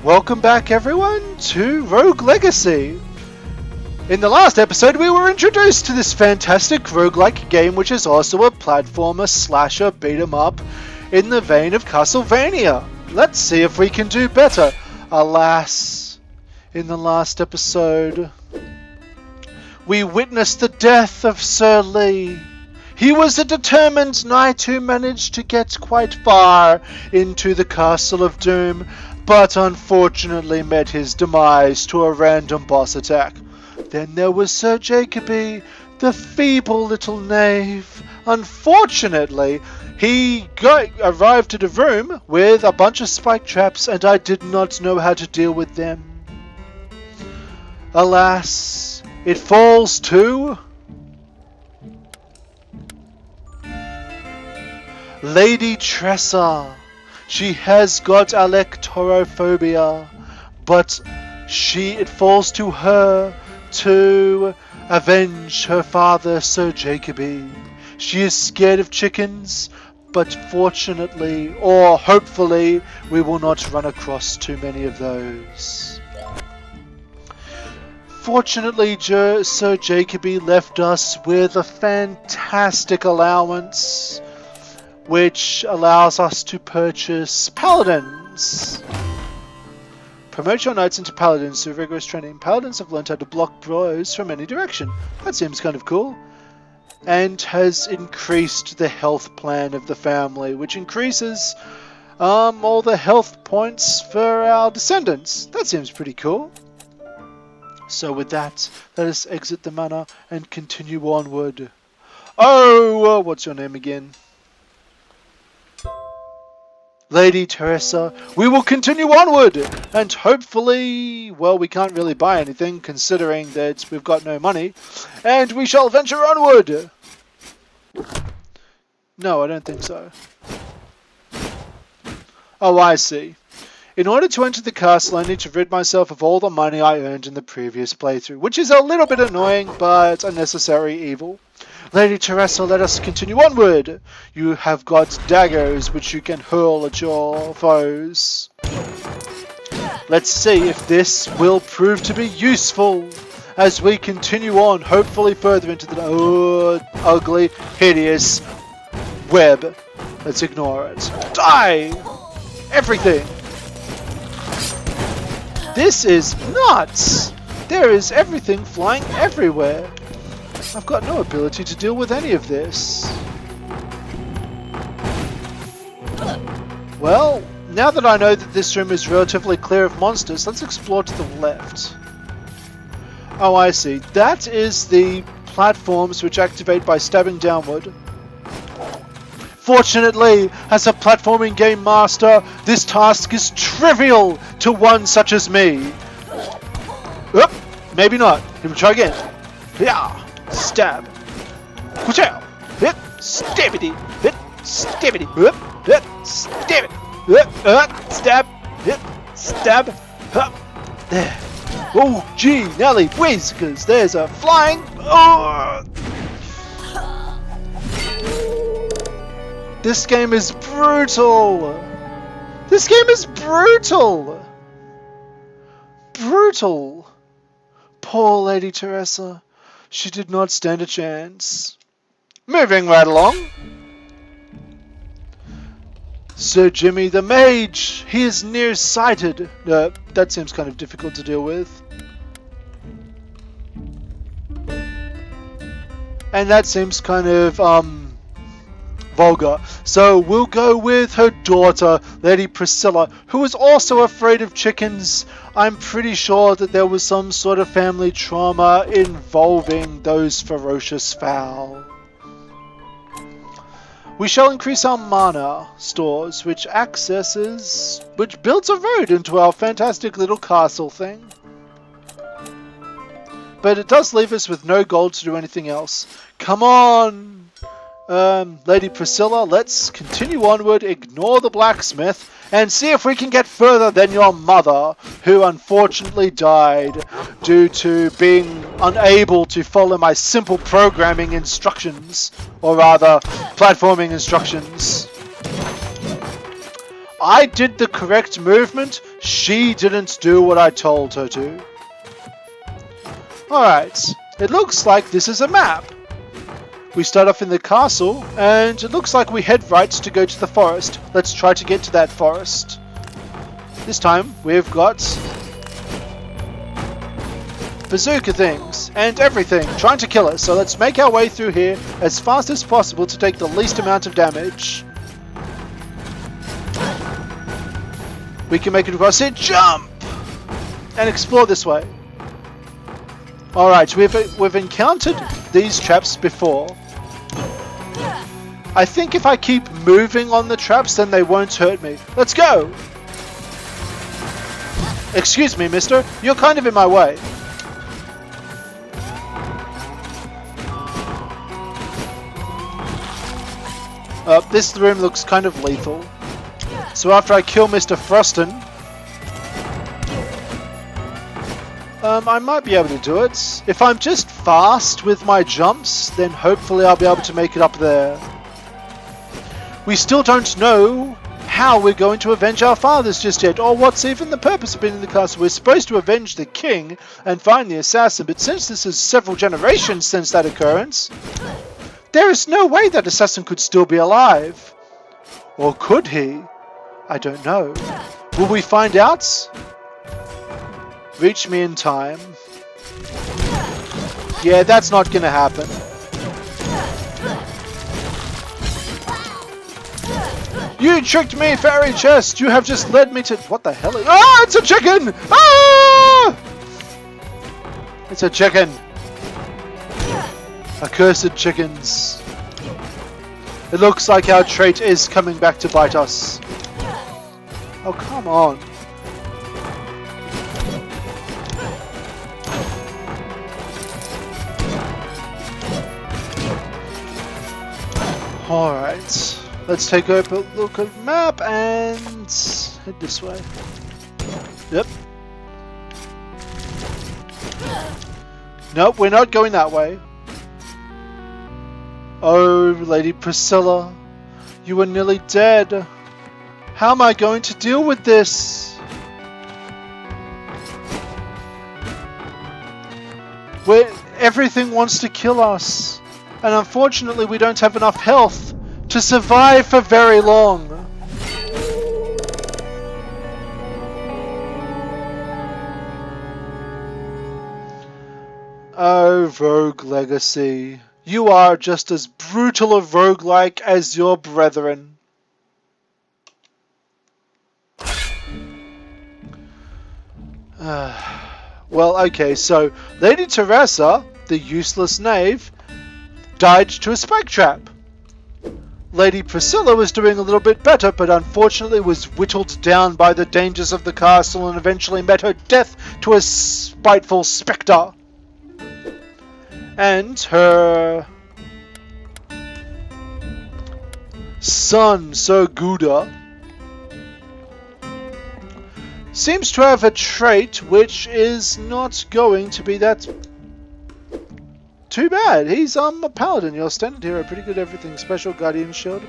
Welcome back everyone to Rogue Legacy. In the last episode we were introduced to this fantastic roguelike game, which is also a platformer slasher beat 'em up in the vein of Castlevania. Let's see if we can do better. Alas, in the last episode we witnessed the death of Sir Lee. He was a determined knight who managed to get quite far into the Castle of Doom, but unfortunately met his demise to a random boss attack. Then there was Sir Jacoby, the feeble little knave. Unfortunately, he arrived at a room with a bunch of spike traps, and I did not know how to deal with them. Alas, it falls to Lady Tressa. She has got electrophobia, but it falls to her to avenge her father, Sir Jacoby. She is scared of chickens, but fortunately, or hopefully, we will not run across too many of those. Fortunately, Sir Jacoby left us with a fantastic allowance, which allows us to purchase paladins. Promote your knights into paladins through rigorous training. Paladins have learned how to block blows from any direction. That seems kind of cool. And has increased the health plan of the family, which increases all the health points for our descendants. That seems pretty cool. So with that, let us exit the manor and continue onward. Oh, what's your name again? Lady Teresa, we will continue onward, and hopefully, well, we can't really buy anything considering that we've got no money, and we shall venture onward. No, I don't think so. Oh, I see. In order to enter the castle, I need to rid myself of all the money I earned in the previous playthrough, which is a little bit annoying, but a necessary evil. Lady Teresa, let us continue onward. You have got daggers which you can hurl at your foes. Let's see if this will prove to be useful as we continue on, hopefully further into the ugly, hideous web. Let's ignore it. Die! Everything! This is nuts! There is everything flying everywhere. I've got no ability to deal with any of this. Well, now that I know that this room is relatively clear of monsters, let's explore to the left. Oh, I see. That is the platforms which activate by stabbing downward. Fortunately, as a platforming game master, this task is trivial to one such as me. Oop, maybe not. Let me try again. Yeah. Stab. Ka-chow. Hit. Stabbity. Hit. Stabbity. Hit. Hit. Stab it. Hit. Stab. Hit. Stab. Hup. There. Oh, gee, Nelly, whiz, because there's a flying. Oh. This game is brutal. This game is brutal. Brutal. Poor Lady Teresa. She did not stand a chance. Moving right along. Sir Jimmy the Mage. He is nearsighted. That seems kind of difficult to deal with. And that seems kind of, vulgar. So we'll go with her daughter, Lady Priscilla, who is also afraid of chickens. I'm pretty sure that there was some sort of family trauma involving those ferocious fowl. We shall increase our mana stores, which builds a road into our fantastic little castle thing. But it does leave us with no gold to do anything else. Come on! Lady Priscilla, let's continue onward, ignore the blacksmith, and see if we can get further than your mother, who unfortunately died due to being unable to follow my simple programming instructions, or rather, platforming instructions. I did the correct movement. She didn't do what I told her to. Alright, it looks like this is a map. We start off in the castle, and it looks like we head right to go to the forest. Let's try to get to that forest. This time, we've got bazooka things and everything trying to kill us. So let's make our way through here as fast as possible to take the least amount of damage. We can make it across here. Jump! And explore this way. Alright, we've encountered these traps before. I think if I keep moving on the traps, then they won't hurt me. Let's go! Excuse me, mister. You're kind of in my way. This room looks kind of lethal. So after I kill Mr. Froston, I might be able to do it. If I'm just fast with my jumps, then hopefully I'll be able to make it up there. We still don't know how we're going to avenge our fathers just yet, or what's even the purpose of being in the castle. We're supposed to avenge the king and find the assassin, but since this is several generations since that occurrence, there is no way that assassin could still be alive. Or could he? I don't know. Will we find out? Reach me in time. Yeah, that's not gonna happen. You tricked me, fairy chest! You have just led me to... What the hell is... Ah! It's a chicken! Ah! It's a chicken. Accursed chickens. It looks like our trait is coming back to bite us. Oh, come on. Alright. Let's take a look at the map and head this way. Yep. Nope, we're not going that way. Oh, Lady Priscilla, you are nearly dead. How am I going to deal with this? Everything wants to kill us, and unfortunately we don't have enough health to survive for very long. Oh, Rogue Legacy. You are just as brutal a roguelike as your brethren. Well, okay, so Lady Teresa, the useless knave, died to a spike trap. Lady Priscilla was doing a little bit better, but unfortunately was whittled down by the dangers of the castle and eventually met her death to a spiteful spectre. And her son, Sir Gouda, seems to have a trait which is not going to be that too bad. He's a paladin. Your standard hero, pretty good everything. Special guardian shield.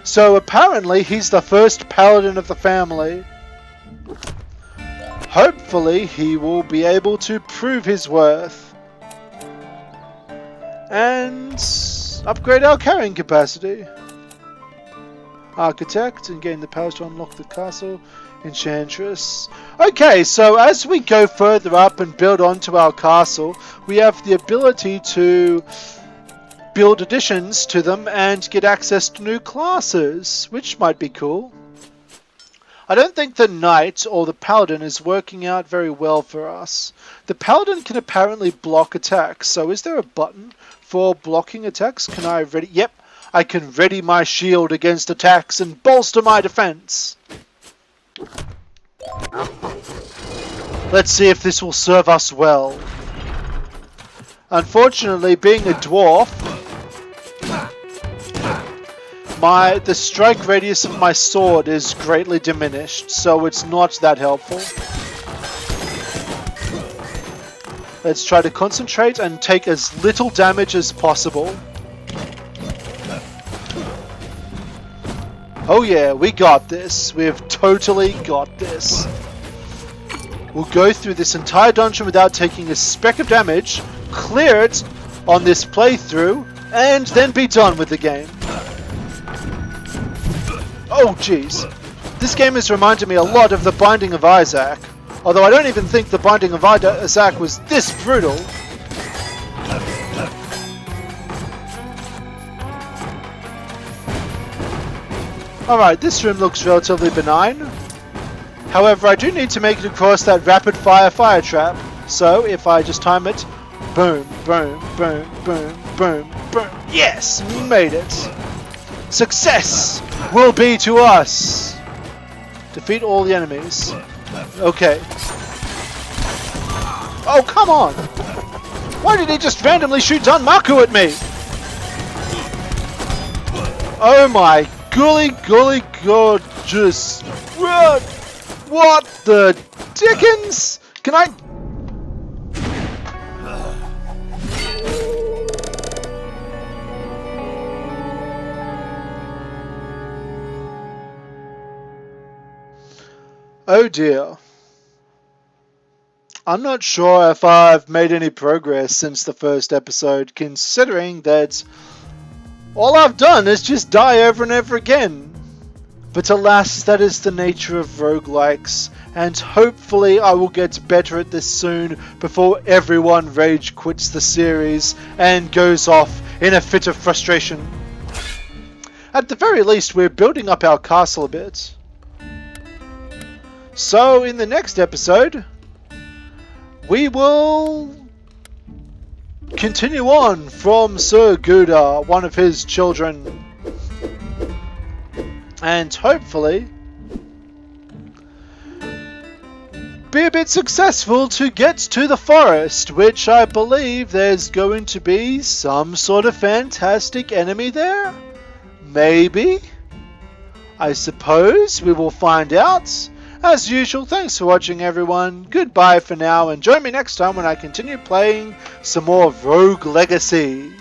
So apparently he's the first paladin of the family. Hopefully he will be able to prove his worth and upgrade our carrying capacity. Architect and gain the powers to unlock the castle. Enchantress. Okay, so as we go further up and build onto our castle, we have the ability to build additions to them and get access to new classes, which might be cool. I don't think the knight or the paladin is working out very well for us. The paladin can apparently block attacks, so is there a button for blocking attacks? Can I ready? Yep, I can ready my shield against attacks and bolster my defense. Let's see if this will serve us well. Unfortunately, being a dwarf, the strike radius of my sword is greatly diminished, so it's not that helpful. Let's try to concentrate and take as little damage as possible. Oh yeah, we got this. We've totally got this. We'll go through this entire dungeon without taking a speck of damage, clear it on this playthrough, and then be done with the game. Oh jeez. This game has reminded me a lot of The Binding of Isaac. Although I don't even think The Binding of Isaac was this brutal. Alright, this room looks relatively benign. However, I do need to make it across that rapid fire trap. So, if I just time it, boom, boom, boom, boom, boom, boom. Yes! Made it! Success will be to us! Defeat all the enemies. Okay. Oh, come on! Why did he just randomly shoot Danmaku at me? Oh my golly gorgeous. What the dickens? Can I... Oh dear. I'm not sure if I've made any progress since the first episode, considering that all I've done is just die over and over again. But alas, that is the nature of roguelikes, and hopefully I will get better at this soon before everyone rage quits the series and goes off in a fit of frustration. At the very least, we're building up our castle a bit. So, in the next episode, we will continue on from Sir Gouda, one of his children, and hopefully be a bit successful to get to the forest, which I believe there's going to be some sort of fantastic enemy there. Maybe? I suppose we will find out. As usual, thanks for watching everyone, goodbye for now, and join me next time when I continue playing some more Rogue Legacy.